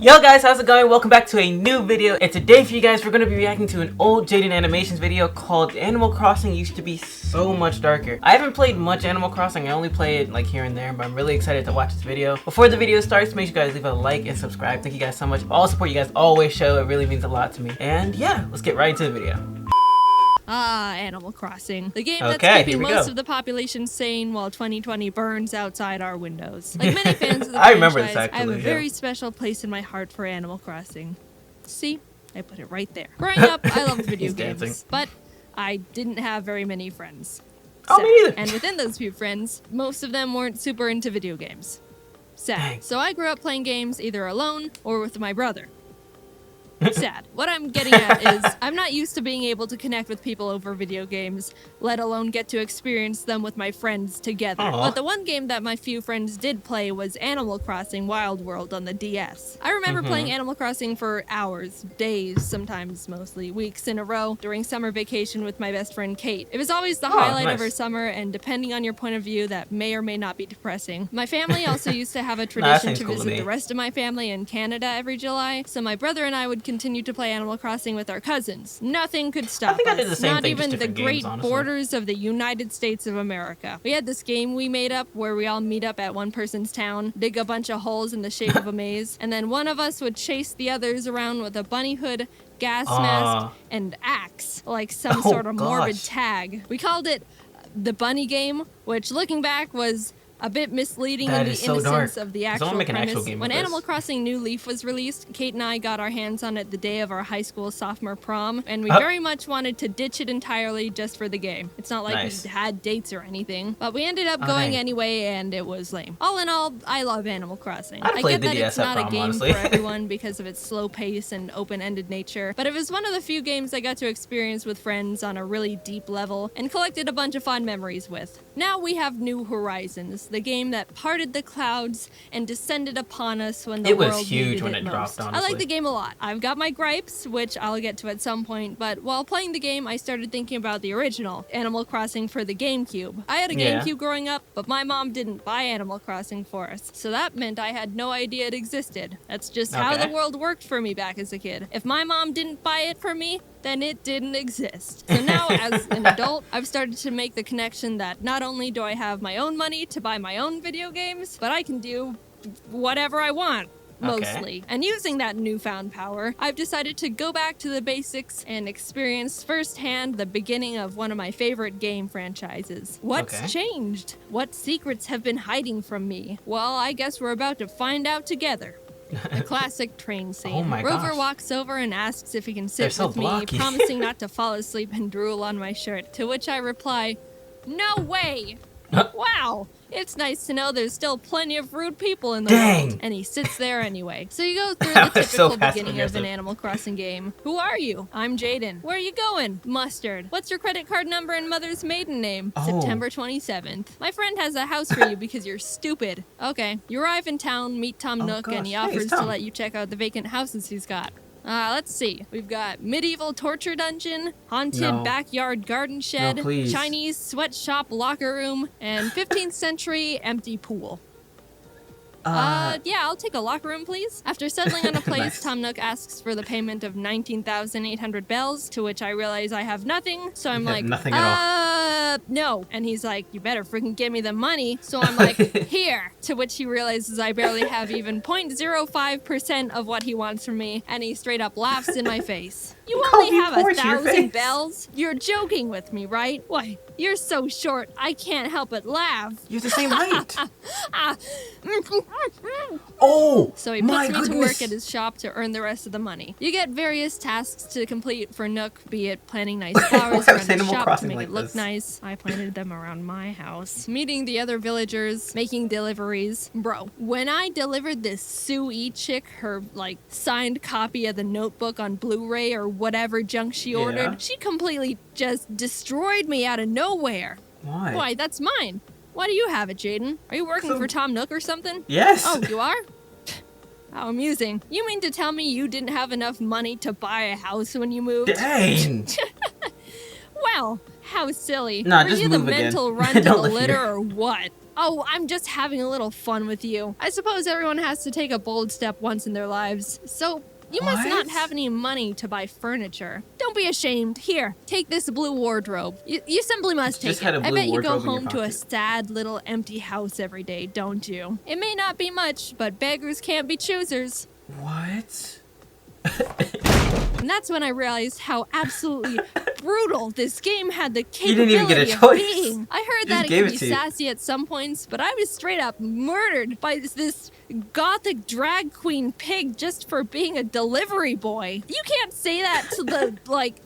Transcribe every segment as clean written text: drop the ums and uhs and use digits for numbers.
Yo guys, how's it going? Welcome back to a new video, and today for you guys we're going to be reacting to an old Jaden Animations video called Animal Crossing Used to Be So Much Darker. I haven't played much Animal Crossing, I only play it like here and there, but I'm really excited to watch this video. Before the video starts, make sure you guys leave a like and subscribe. Thank you guys so much for all the support you guys always show, it really means a lot to me. And yeah, let's get right into the video. Animal Crossing. The game that's keeping most of the population sane while 2020 burns outside our windows. Like many fans of the franchise, I have a very special place in my heart for Animal Crossing. See? I put it right there. Growing up, I loved video games, but I didn't have very many friends. Oh, me neither. And within those few friends, most of them weren't super into video games. Sad. Dang. So I grew up playing games either alone or with my brother. Sad. What I'm getting at is I'm not used to being able to connect with people over video games, let alone get to experience them with my friends together. Aww. But the one game that my few friends did play was Animal Crossing Wild World on the DS. I remember playing Animal Crossing for hours, days, sometimes mostly weeks in a row during summer vacation with my best friend Kate. It was always the highlight of our summer, and depending on your point of view, that may or may not be depressing. My family also used to have a tradition to visit the rest of my family in Canada every July, so my brother and I would continue to play Animal Crossing with our cousins. Nothing could stop us. I did the same Not thing, even the great borders of the United States of America. We had this game we made up where we all meet up at one person's town, dig a bunch of holes in the shape of a maze, and then one of us would chase the others around with a bunny hood, gas mask, and axe, like some sort of morbid tag. We called it the Bunny Game, which looking back was a bit misleading in the innocence of the actual premise. When Animal Crossing New Leaf was released, Kate and I got our hands on it the day of our high school sophomore prom, and we very much wanted to ditch it entirely just for the game. It's not like we had dates or anything, but we ended up going anyway, and it was lame. All in all, I love Animal Crossing. I get that it's not a game for everyone because of its slow pace and open-ended nature, but it was one of the few games I got to experience with friends on a really deep level and collected a bunch of fun memories with. Now we have New Horizons, the game that parted the clouds and descended upon us when the world needed it most. It was huge when it dropped, honestly. I like the game a lot. I've got my gripes, which I'll get to at some point, but while playing the game, I started thinking about the original, Animal Crossing for the GameCube. I had a GameCube growing up, but my mom didn't buy Animal Crossing for us, so that meant I had no idea it existed. That's just how the world worked for me back as a kid. If my mom didn't buy it for me, then it didn't exist. So now, as an adult, I've started to make the connection that not only do I have my own money to buy my own video games, but I can do whatever I want, mostly. And using that newfound power, I've decided to go back to the basics and experience firsthand the beginning of one of my favorite game franchises. What's changed? What secrets have been hiding from me? Well, I guess we're about to find out together. The classic train scene. Rover walks over and asks if he can sit with me, promising not to fall asleep and drool on my shirt, to which I reply, "No way!" Wow, it's nice to know there's still plenty of rude people in the world. And he sits there anyway. So you go through the typical beginning of an Animal Crossing game. Who are you? I'm Jaden. Where are you going? Mustard. What's your credit card number and mother's maiden name? September 27th. My friend has a house for you because you're stupid. Okay. You arrive in town, meet Tom Nook, and he offers to let you check out the vacant houses he's got. Let's see. We've got medieval torture dungeon, haunted backyard garden shed, Chinese sweatshop locker room, and 15th century empty pool. Yeah, I'll take a locker room, please. After settling on a place, Tom Nook asks for the payment of 19,800 bells, to which I realize I have nothing, so I'm like, no. And he's like, you better freaking give me the money. So I'm like, here. To which he realizes I barely have even 0.05% of what he wants from me, and he straight up laughs in my face. You only have 1,000 bells? You're joking with me, right? Why, you're so short, I can't help but laugh. You're the same height. Oh, so he puts me to work at his shop to earn the rest of the money. You get various tasks to complete for Nook, be it planting nice flowers around the shop to make it look nice. I planted them around my house. Meeting the other villagers, making deliveries. Bro, when I delivered this Sue chick her, like, signed copy of the Notebook on Blu-ray or whatever junk she ordered, she completely just destroyed me out of nowhere. Why? Why, that's mine. Why do you have it, Jaden? Are you working for Tom Nook or something? Yes. Oh, you are? How amusing. You mean to tell me you didn't have enough money to buy a house when you moved? Dang. Well, how silly. Nah, Were just you the move again. mental run to the litter or what? Oh, I'm just having a little fun with you. I suppose everyone has to take a bold step once in their lives. So, you must not have any money to buy furniture. Don't be ashamed. Here, take this blue wardrobe. You simply must take it. I bet you go home to a sad little empty house every day, don't you? It may not be much, but beggars can't be choosers. What? And that's when I realized how absolutely brutal this game had the You didn't even get capability a of choice. being. I heard Just that it gave could it be to you. sassy at some points, but I was straight up murdered by this gothic drag queen pig just for being a delivery boy. You can't say that to the, like,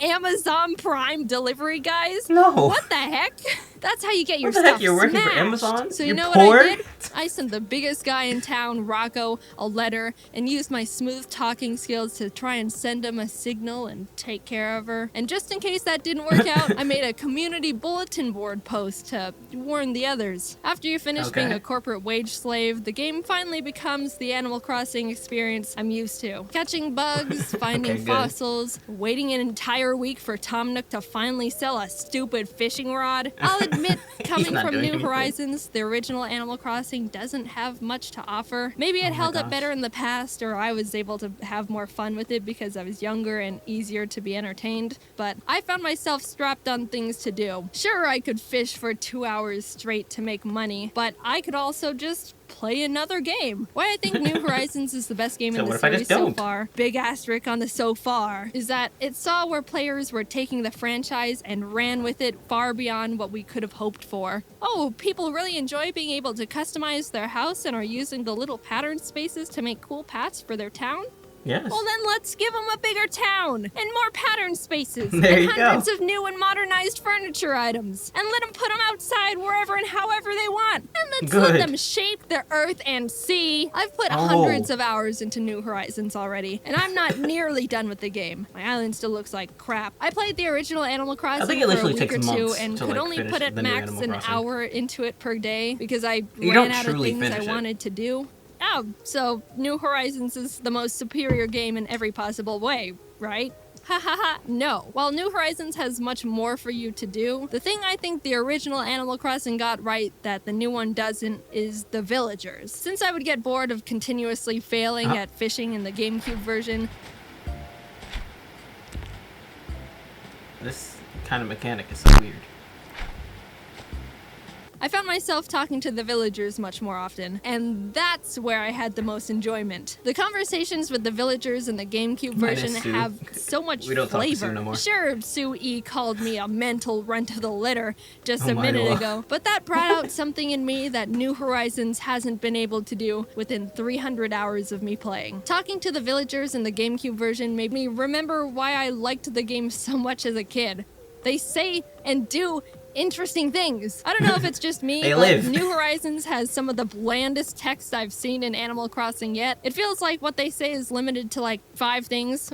Amazon Prime delivery guys. No. What the heck? That's how you get your What the stuff heck? You're working for smashed. Amazon? So you You're know poor? what I did? I sent the biggest guy in town, Rocco, a letter and used my smooth talking skills to try and send him a signal and take care of her. And just in case that didn't work out, I made a community bulletin board post to warn the others. After you finish being a corporate wage slave, the game finally becomes the Animal Crossing experience I'm used to. Catching bugs, finding fossils, waiting an entire week for Tom Nook to finally sell a stupid fishing rod. I'll admit, coming from New Horizons, the original Animal Crossing doesn't have much to offer. Maybe it held up better in the past, or I was able to have more fun with it because I was younger and easier to be entertained, but I found myself strapped on things to do. Sure, I could fish for 2 hours straight to make money, but I could also just play another game. Why I think New Horizons is the best game in the series so far, big asterisk on the so far, is that it saw where players were taking the franchise and ran with it far beyond what we could have hoped for. Oh, people really enjoy being able to customize their house and are using the little pattern spaces to make cool paths for their town? Yes. Well, then let's give them a bigger town and more pattern spaces There and you hundreds go. of new and modernized furniture items, and let them put them outside wherever and however they want. And let's let them shape the earth and sea. I've put hundreds of hours into New Horizons already, and I'm not nearly done with the game. My island still looks like crap. I played the original Animal Crossing for a week or two and could only put at max an hour into it per day because I ran out of things I wanted to do. Oh, so New Horizons is the most superior game in every possible way, right? Ha ha ha, no. While New Horizons has much more for you to do, the thing I think the original Animal Crossing got right that the new one doesn't is the villagers. Since I would get bored of continuously failing at fishing in the GameCube version, this kind of mechanic is so weird. I found myself talking to the villagers much more often, and that's where I had the most enjoyment. The conversations with the villagers in the GameCube version have so much flavor. Talk to Sue no more. Sure, Sue E called me a mental runt of the litter just a minute ago, but that brought out something in me that New Horizons hasn't been able to do within 300 hours of me playing. Talking to the villagers in the GameCube version made me remember why I liked the game so much as a kid. They say and do interesting things. I don't know if it's just me, but New Horizons has some of the blandest text I've seen in Animal Crossing yet. It feels like what they say is limited to like 5 things,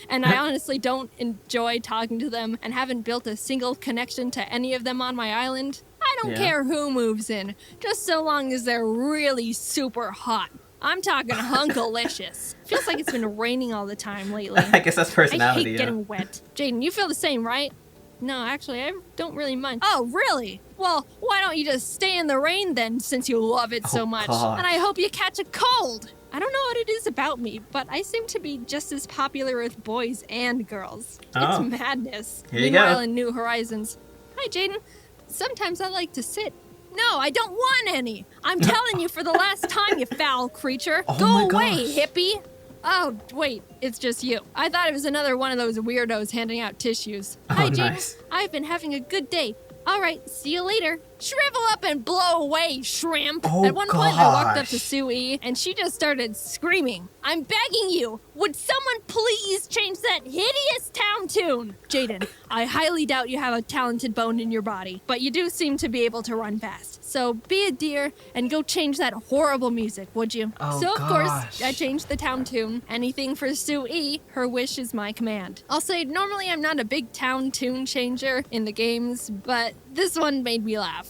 and I honestly don't enjoy talking to them and haven't built a single connection to any of them on my island. I don't care who moves in, just so long as they're really super hot. I'm talking hunkalicious. Feels like it's been raining all the time lately. I guess that's personality. I hate getting wet. Jaden, you feel the same, right? No, actually, I don't really mind. Oh, really? Well, why don't you just stay in the rain then, since you love it so much? Gosh. And I hope you catch a cold. I don't know what it is about me, but I seem to be just as popular with boys and girls. It's madness. Here you Meanwhile, go. in New Horizons, hi, Jaden. Sometimes I like to sit. No, I don't want any. I'm telling you for the last time, you foul creature. Go away, hippie. Oh, wait, it's just you. I thought it was another one of those weirdos handing out tissues. Hi, Jaden. Nice. I've been having a good day. All right, see you later. Shrivel up and blow away, shrimp. At one point, I walked up to Sue E, and she just started screaming. I'm begging you, would someone please change that hideous town tune? Jaden, I highly doubt you have a talented bone in your body, but you do seem to be able to run fast. So be a dear and go change that horrible music, would you? So, of course, I changed the town tune. Anything for Sue E, her wish is my command. I'll say, normally I'm not a big town tune changer in the games, but this one made me laugh.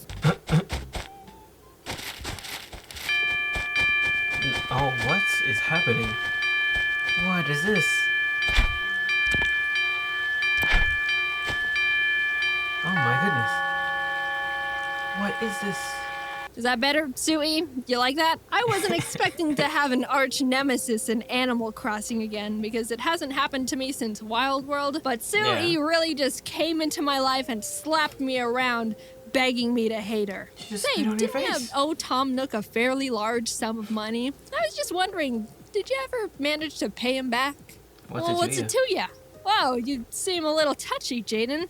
Oh, what is happening? What is this? Oh my goodness. What is this? Is that better, Suey? You like that? I wasn't expecting to have an arch nemesis in Animal Crossing again because it hasn't happened to me since Wild World, but Suey really just came into my life and slapped me around, begging me to hate her. Say, didn't owe Tom Nook a fairly large sum of money? I was just wondering, did you ever manage to pay him back? What's it to ya? Whoa, you seem a little touchy, Jaiden.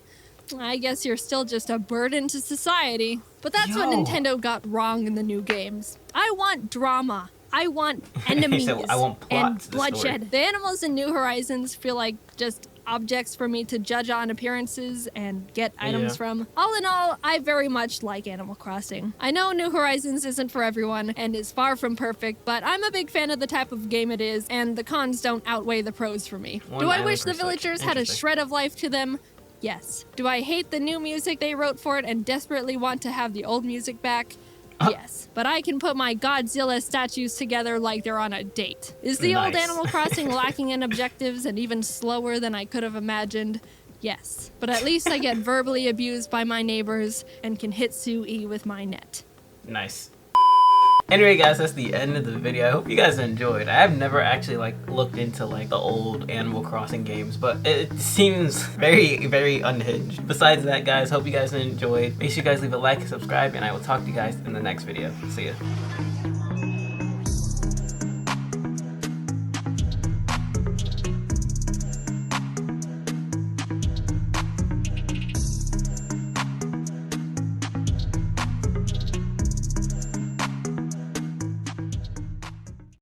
I guess you're still just a burden to society. But that's what Nintendo got wrong in the new games. I want drama. I want enemies I want and bloodshed. The animals in New Horizons feel like just objects for me to judge on appearances and get items from. All in all, I very much like Animal Crossing. I know New Horizons isn't for everyone and is far from perfect, but I'm a big fan of the type of game it is, and the cons don't outweigh the pros for me. Do I wish the villagers had a shred of life to them? Yes. Do I hate the new music they wrote for it and desperately want to have the old music back? Yes, but I can put my Godzilla statues together like they're on a date. Is the old Animal Crossing lacking in objectives and even slower than I could have imagined? Yes, but at least I get verbally abused by my neighbors and can hit Sue with my net. Nice. Anyway guys, that's the end of the video. I hope you guys enjoyed. I have never actually looked into the old Animal Crossing games, but it seems very, very unhinged. Besides that guys, hope you guys enjoyed. Make sure you guys leave a like and subscribe, and I will talk to you guys in the next video. See ya.